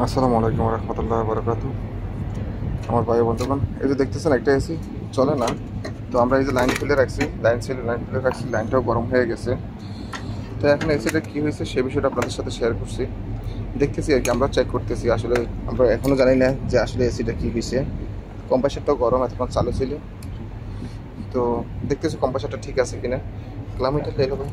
আসসালামু আলাইকুম রহমতুল্লাহ বরকাতু। আমার ভাই বন্ধুগণ, এই যে দেখতেছেন একটা এসি চলে না। তো আমরা এই যে লাইন খুলে রাখছি, লাইনটাও গরম হয়ে গেছে। তো এখন এসিটা কী হয়েছে সে বিষয়টা আপনাদের সাথে শেয়ার করছি। দেখতেছি আর কি, আমরা চেক করতেছি। আসলে আমরা এখনও জানি না যে আসলে এসিটা কী হয়েছে। কম্প্রেসারটাও গরম এতক্ষণ চালু ছিল। তো দেখতেছি কম্প্রেসারটা ঠিক আছে কিনা। কিলোমিটার খেয়ে নেবো।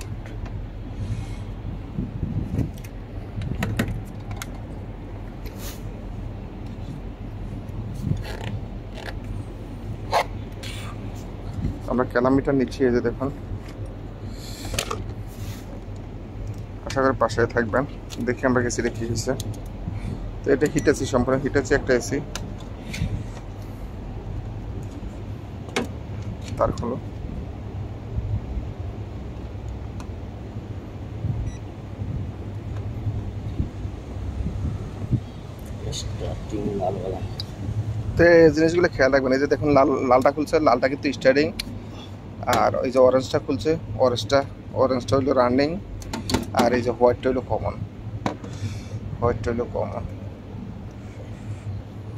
আমরা কিলোমিটার নিচ্ছি, এই যে দেখুন। আশা করি পাশে থাকবেন। দেখি আমরা এসিটা কী হয়েছে। তো এটা হিটাচি, সম্পূর্ণ হিটাচি একটা এসি। তার হলো তো এই জিনিসগুলো খেয়াল রাখবেন। এই যে দেখুন লালটা খুলছে, লালটা কিন্তু স্টার্টিং। আর ওই যে অরেঞ্জটা খুলছে, অরেঞ্জটা হইলো রানিং। আর এই যে হোয়াইটটা হইলো কমন।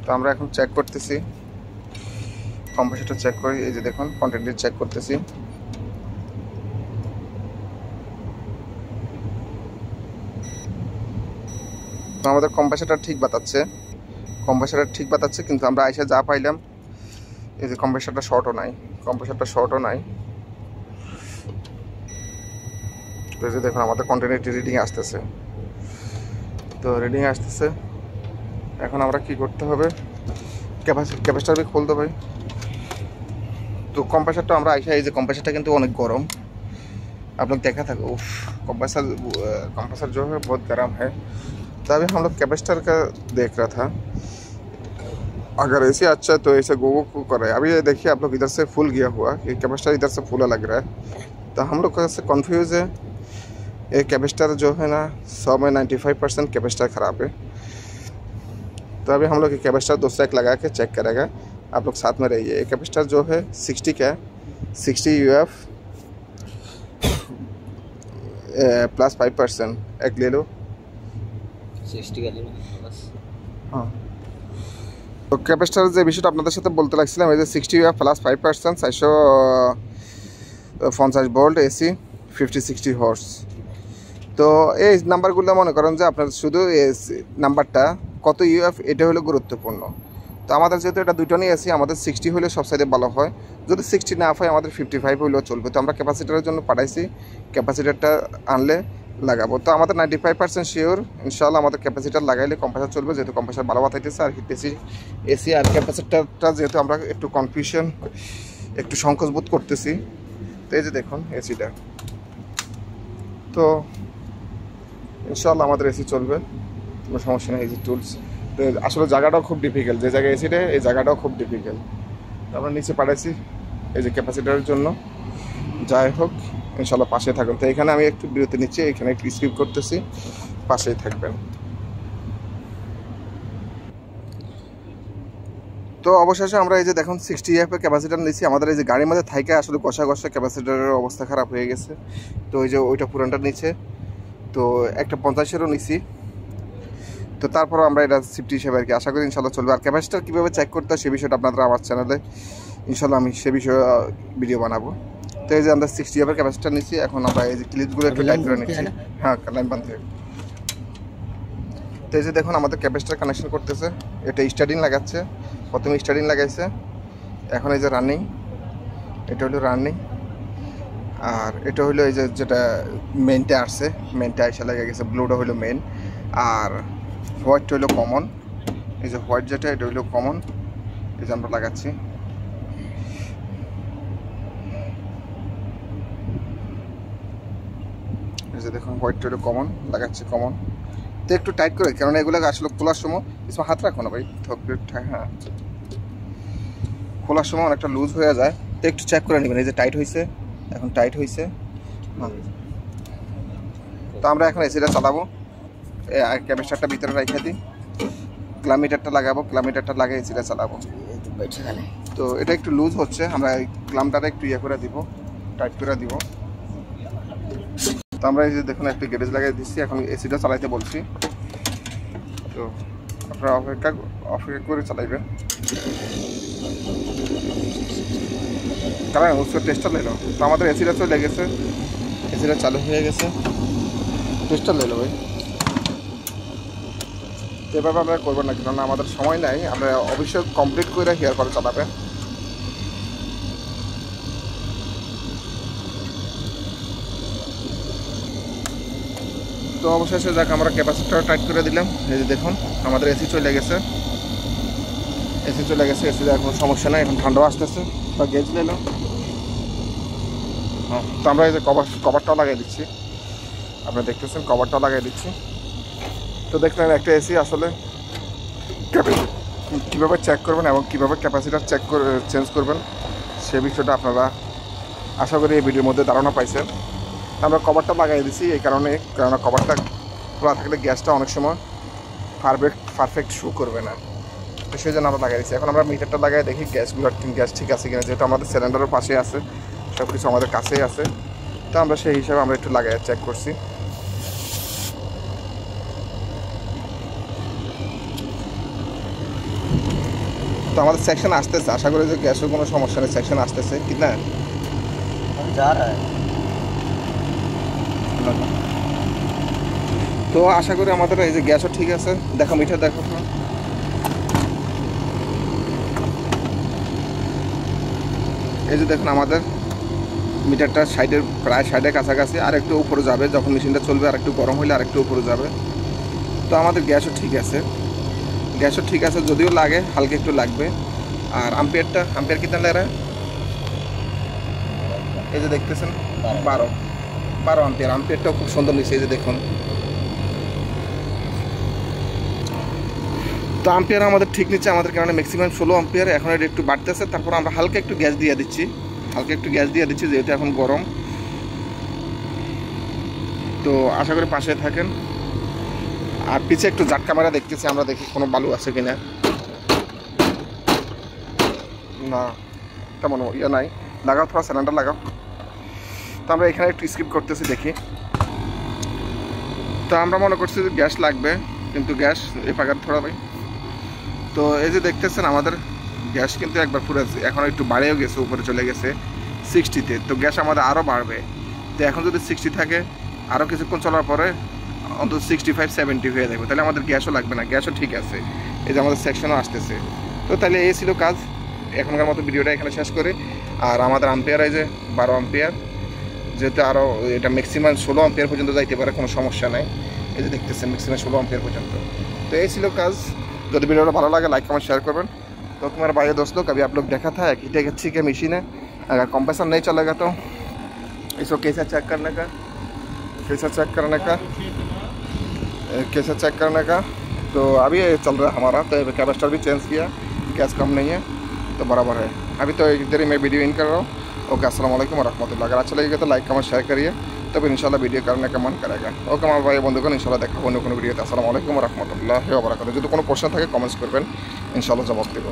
তো আমরা এখন চেক করতেছি, কম্প্রেসারটা চেক করি। এই যে দেখুন কন্টিনিউ চেক করতেছি। তো আমাদের কম্প্রেসারটা ঠিক বাতাচ্ছে, কিন্তু আমরা আইসা যা পাইলাম, এই যে কম্প্রেসারটা শর্টও নাই। তো এই যে দেখুন আমাদের কন্টিনিউটি রিডিং আসতেছে। এখন আমরা কি করতে হবে, ক্যাপাসিটার भी खोल दो भाई। तो कंप्रेसरটা আমরা আইসা, এই যে कंप्रेसरটা কিন্তু অনেক গরম। आप लोग देखा था, उफ, कंप्रेसर जो है बहुत गर्म है। तो अभी हम लोग कैपेसिटर का देख रहा था। अगर ऐसे अच्छा है तो ऐसे गोगो को कर रहे हैं। अभी ये देखिए आप लोग, इधर से फुल गया हुआ, ये कैपेसिटर इधर से फूला लग रहा है। तो हम लोग कैसे कन्फ्यूज़ है। ये कैपेसिटर जो है ना, 100 में 95% कैपेसिटर ख़राब है। तो अभी हम लोग ये कैपेसिटर दूसरा एक लगा के चेक करेगा। आप लोग साथ में रहिए। ये कैपेसिटर जो है 60 का है, 60 UF +5%। एक ले लो, 60 का लेना बस। हाँ। তো ক্যাপাসিটার যে বিষয়টা আপনাদের সাথে বলতে লাগছিলাম, এই যে 60 UF +5%, 450 ভোল্ট এসি, 50-60 হর্স। তো এই নাম্বারগুলো মনে করেন যে আপনার শুধু নাম্বারটা কত ইউএফ, এটা হলো গুরুত্বপূর্ণ। তো আমাদের যেহেতু এটা দুটো নিয়ে এসি, আমাদের 60 হলে সবসাইডে ভালো হয়। যদি 60 না হয়, আমাদের 55 হলেও চলবে। তো আমরা ক্যাপাসিটারের জন্য পাঠাইছি, ক্যাপাসিটারটা আনলে লাগাবো। তো আমাদের 95% শিওর ইনশাআল্লাহ আমাদের ক্যাপাসিটার লাগাইলে কম্প্রেসার চলবে, যেহেতু কম্প্রেসার ভালো বাতাইতেছে। আর এসি আর ক্যাপাসিটারটা যেহেতু আমরা একটু সংকোচ বোধ করতেছি। তো এই যে দেখুন এসিটা, তো ইনশাআল্লাহ আমাদের এসি চলবে, কোনো সমস্যা নেই। এসি টুলস, তো আসলে জায়গাটাও খুব ডিফিকাল্ট, যে জায়গায় এসিটা, এই জায়গাটাও খুব ডিফিকাল্ট। তো আমরা নিচে পাঠাইছি এই যে ক্যাপাসিটারের জন্য। যাই হোক, ইনশাআল্লাহ পাশে থাকুন। তো এখানে আমি একটু বিরতি নিচ্ছি, এখানে একটু স্কিপ করতেছি, পাশেই থাকবেন। তো অবশেষে আমরা এই যে দেখুন 60 UF ক্যাপাসিটার নিচ্ছি। আমাদের এই যে গাড়ির মধ্যে থাইকে আসলে ঘষা ক্যাপাসিটারের অবস্থা খারাপ হয়ে গেছে। তো ওই যে ওইটা পুরানটা নিচে, তো একটা 50-এরও নিছি। তো তারপর আমরা এটা সিফটি হিসেবে আর কি আশা করি ইনশাল্লাহ চলবে। আর ক্যাপাসিটার কীভাবে চেক করতে হয় সে বিষয়টা আপনারা আমার চ্যানেলে ইনশাল্লাহ আমি সে বিষয়ে ভিডিও বানাবো। তো এই যে আমরা 60 UF ক্যাপাসিটার নিচ্ছি। এখন আমরা এই যে ক্লিপগুলো একটু টাইট করে নিচ্ছি। হ্যাঁ, লাইন বাঁধতে। তো এই যে দেখুন আমাদের ক্যাপাসিটার কানেকশন করতেছে। এটা স্টার্টিং লাগাচ্ছে, প্রথমে স্টার্টিং লাগাইছে। এখন এই যে রানিং, এটা হলো রানিং। আর এটা হলো এই যে যেটা মেনটা আসছে, মেনটা এসে লেগে গেছে। ব্লুটা হলো মেন, আর হোয়াইটটা হলো কমন। এই যে হোয়াইট যেটা, এটা হলো কমন। এই যে আমরা লাগাচ্ছি। এই যে দেখুন হোয়াইটটা হলো কমন, লাগাচ্ছি কমন। তো একটু টাইট করে, কারণ এগুলো আসলে খোলার সময় কিছু হাত রাখো না ভাই, হ্যাঁ, খোলার সময় অনেকটা লুজ হয়ে যায়। তো একটু চেক করে নেবেন। এই যে টাইট হয়েছে, এখন টাইট হয়েছে। তো আমরা এখন এসিটা চালাবো। ক্যাপাসিটারটা ভিতরে রেখে দিই, কিলোমিটারটা লাগাবো, কিলোমিটারটা লাগিয়ে এসিটা চালাবো। তো এটা একটু লুজ হচ্ছে, আমরা এই ক্লামটাটা একটু ইয়ে করে দিব, টাইট করে দিব। তো আমরা এই যে দেখুন একটা গ্যারেজ লাগিয়ে দিচ্ছি, এখন এসিটা চালাইতে বলছি। তো আপনারা অপেক্ষা করে চালাইবেন। কারণ उसका टेस्टर ले लो। তো আমাদের এসিটা চলে গেছে, এসিটা চালু হয়ে গেছে। টেস্টার ले लो ভাই। এভাবে আমরা করবেন না, কারণ আমাদের সময় নাই, আমরা অবশ্যই কমপ্লিট করে হেয়ার করে চালাবেন। তো অবশেষে যাক আমরা ক্যাপাসিটার টাইট করে দিলাম। এই যে দেখুন আমাদের এসি চলে গেছে, এসি চলে গেছে। এসি দেওয়ার কোনো সমস্যা নাই, এখন ঠান্ডাও আসতেছে। বা গেজ নিলাম। হ্যাঁ, তো আমরা এই যে কভারটাও লাগিয়ে দিচ্ছি, আপনারা দেখতেছেন কভারটাও লাগিয়ে দিচ্ছি। তো দেখলেন একটা এসি আসলে কীভাবে চেক করবেন এবং কীভাবে ক্যাপাসিটার চেঞ্জ করবেন সে বিষয়টা আপনারা আশা করি এই ভিডিওর মধ্যে ধারণা পাইছেন। আমরা কভারটা লাগিয়ে দিচ্ছি এই কারণে, কারণ কভারটা খোলা থাকলে গ্যাসটা অনেক সময় পারফেক্ট শো করবে না, তো সেই জন্য আমরা লাগাই দিচ্ছি। এখন আমরা মিটারটা লাগাই দেখি গ্যাস ঠিক আছে কিনা, যেহেতু আমাদের সিলিন্ডারের পাশে আছে, সব কিছু আমাদের কাছেই আছে। তো আমরা সেই হিসাবে আমরা একটু লাগাই চেক করছি। তো আমাদের সেকশন আসতেছে, আশা করি যে গ্যাসের কোনো সমস্যা নেই, সেকশন আসতেছে কি না। তো আশা করি আমাদের এই যে গ্যাসও ঠিক আছে। দেখো মিটার দেখো, এই যে দেখুন আমাদের মিটারটা সাইডের প্রায় সাইডের কাছাকাছি, আর একটু উপরে যাবে যখন মেশিনটা চলবে, আর একটু গরম হলে আর একটু উপরে যাবে। তো আমাদের গ্যাসও ঠিক আছে, গ্যাসও ঠিক আছে, যদিও লাগে হালকা একটু লাগবে। আর আম্পিয়ার কিতনা লে রা, এই যে দেখতেছেন 12 আম্পিয়ারটাও খুব সুন্দর নিচ্ছে, এই যে দেখুন। তো আম্পিয়ার আমাদের ঠিক নিচ্ছে, আমাদের কারণে ম্যাক্সিমাম 16 আম্পিয়ার। এখন এটা একটু বাড়তেছে, তারপর আমরা হালকা একটু গ্যাস দিয়ে দিচ্ছি, যেহেতু এখন গরম। তো আশা করি পাশে থাকেন। আর পিছে একটু জাট ক্যামেরা দেখতেছি আমরা, দেখি কোনো বালু আছে কিনা। না তেমন ইয়ে নাই, লাগাও থোড়া সিলিন্ডার লাগাও। তো আমরা এখানে একটু স্কিপ করতেছি দেখি। তো আমরা মনে করছি যে গ্যাস লাগবে, কিন্তু গ্যাস এই পাকার থোড়া ভাই। তো এই যে দেখতেছেন আমাদের গ্যাস কিন্তু একবার পুরো এখন একটু বাড়েও গেছে, উপরে চলে গেছে 60-তে। তো গ্যাস আমাদের আরও বাড়বে। তো এখন যদি 60 থাকে, আরও কিছুক্ষণ চলার পরে অন্তত 65-70 হয়ে যাবে, তাহলে আমাদের গ্যাসও লাগবে না, গ্যাসও ঠিক আছে। এই যে আমাদের সেকশনও আসতেছে। তো তাহলে এই ছিল কাজ। এখনকার মতো ভিডিওটা এখানে শেষ করি। আর আমাদের আম্পিয়ার এই যে 12 আম্পিয়ার, যেহেতু আরও এটা ম্যাক্সিমাম 16 আম্পিয়ার পর্যন্ত যাইতে পারে, কোনো সমস্যা নাই। এই যে দেখতেছেন ম্যাক্সিমাম 16 আম্পিয়ার পর্যন্ত। তো এই ছিল কাজ। যদি ভিডিওটা भालो लगे लाइक कमेंट शेयर करबें। तो तुम्हारे भाई दोस्तों कभी आप लोग देखा था कि एक अच्छी के मशीन है, अगर कंप्रेसर नहीं चलेगा तो इसको कैसे चेक करने का, कैसे चेक करने का। तो अभी ये चल रहा है हमारा, तो कैपेसिटर भी चेंज किया, गैस कम नहीं है तो बराबर है। अभी तो इधर ही मैं वीडियो इन कर रहा हूँ। ओके, अस्सलाम वालेकुम रहमतुल्लाह। अगर अच्छा लगेगा तो लाइक कमेंट शेयर करिए, तब इंशाल्लाह वीडियो करने का मन करेगा। ओके আমার ভাই বন্ধুগণ, ইনশাআল্লাহ দেখা হবে অন্য কোনো ভিডিওতে। আসসালামু আলাইকুম ওয়া রাহমাতুল্লাহি ওয়া বারাকাতুহু। যদি কোনো প্রশ্ন থাকে কমেন্টস করবেন, ইনশাআল্লাহ জবাব দেব।